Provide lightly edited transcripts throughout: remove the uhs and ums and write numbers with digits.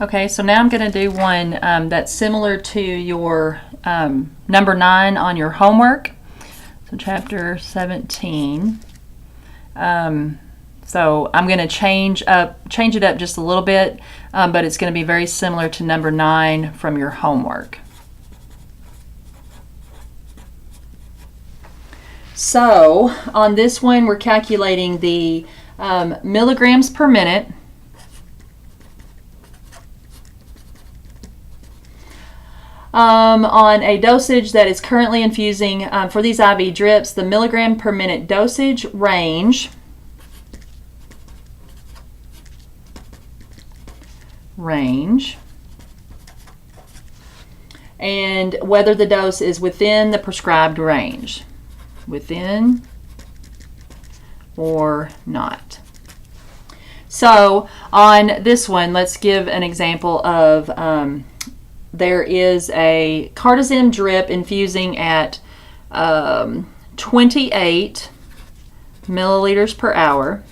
Okay, so now I'm going to do one that's similar to your number 9 on your homework. So chapter 17. So I'm going to change it up just a little bit, but it's going to be very similar to number 9 from your homework. So on this one, we're calculating the milligrams per minute. On a dosage that is currently infusing for these IV drips, the milligram per minute dosage range and whether the dose is within the prescribed range, within or not. So on this one, let's give an example of there is a Cardizem drip infusing at 28 milliliters per hour.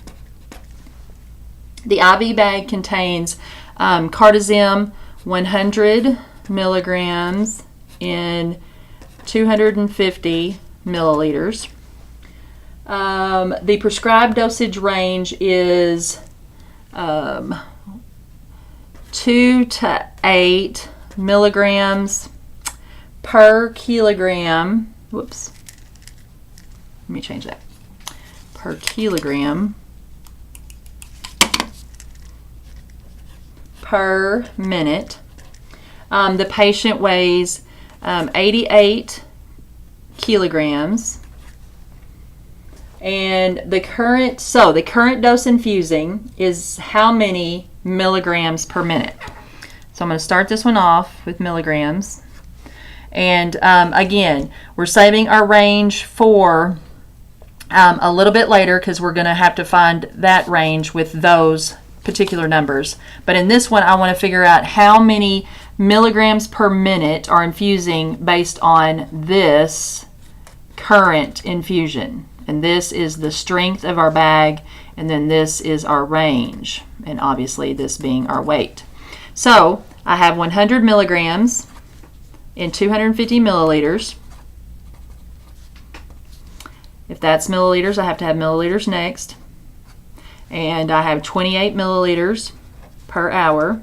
The IV bag contains Cardizem 100 milligrams in 250 milliliters. The prescribed dosage range is 2 to 8 milligrams per kilogram. Whoops. Let me change that. Per kilogram per minute. The patient weighs 88 kilograms. And the current dose infusing is how many milligrams per minute? So I'm going to start this one off with milligrams. And again, we're saving our range for a little bit later because we're going to have to find that range with those particular numbers. But in this one, I want to figure out how many milligrams per minute are infusing based on this current infusion. And this is the strength of our bag, and then this is our range, and obviously this being our weight. So I have 100 milligrams in 250 milliliters. If that's milliliters, I have to have milliliters next. And I have 28 milliliters per hour.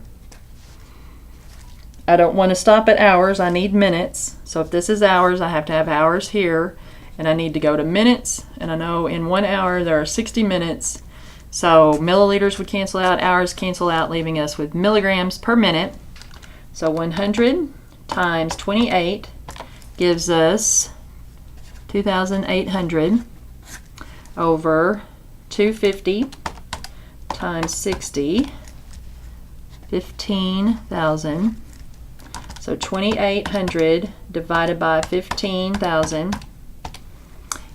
I don't want to stop at hours, I need minutes. So if this is hours, I have to have hours here. And I need to go to minutes, and I know in 1 hour there are 60 minutes. So milliliters would cancel out, hours cancel out, leaving us with milligrams per minute. So 100 times 28 gives us 2,800 over 250 times 60, 15,000. So 2,800 divided by 15,000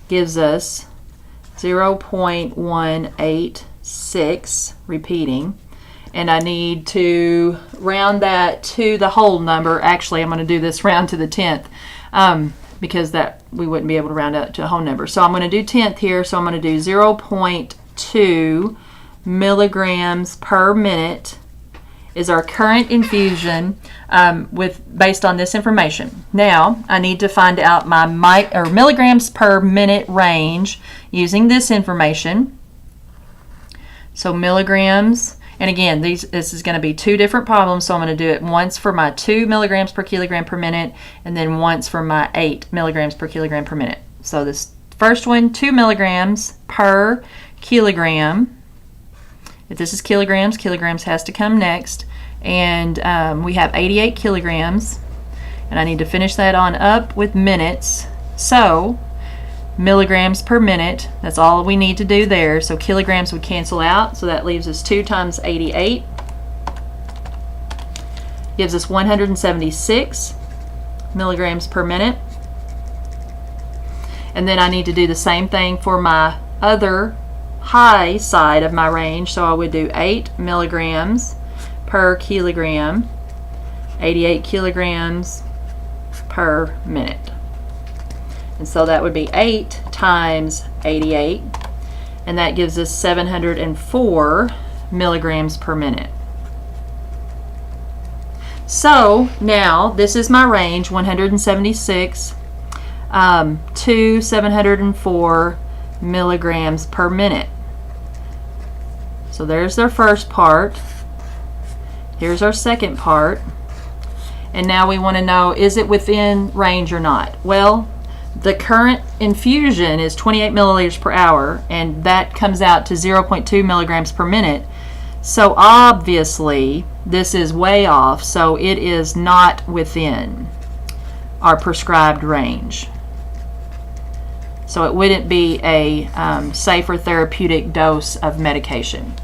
gives us 0.186, repeating, and I need to round that to the whole number. Actually, I'm going to do this round to the 10th because that we wouldn't be able to round out to a whole number. So I'm going to do 10th here, so I'm going to do 0.2 milligrams per minute is our current infusion based on this information. Now I need to find out my milligrams per minute range using this information. So milligrams, and again this is going to be two different problems, so I'm going to do it once for my 2 milligrams per kilogram per minute and then once for my 8 milligrams per kilogram per minute. So this first one, 2 milligrams per kilogram. If this is kilograms, kilograms has to come next. And we have 88 kilograms. And I need to finish that on up with minutes. So milligrams per minute, that's all we need to do there. So kilograms would cancel out. So that leaves us 2 times 88. Gives us 176 milligrams per minute. And then I need to do the same thing for my other high side of my range, so I would do 8 milligrams per kilogram, 88 kilograms per minute. And so that would be 8 times 88, and that gives us 704 milligrams per minute. So now this is my range, 176 to 704 milligrams per minute. So there's their first part. Here's our second part. And now we want to know, is it within range or not? Well, the current infusion is 28 milliliters per hour, and that comes out to 0.2 milligrams per minute. So obviously this is way off, so it is not within our prescribed range. So it wouldn't be a safer therapeutic dose of medication.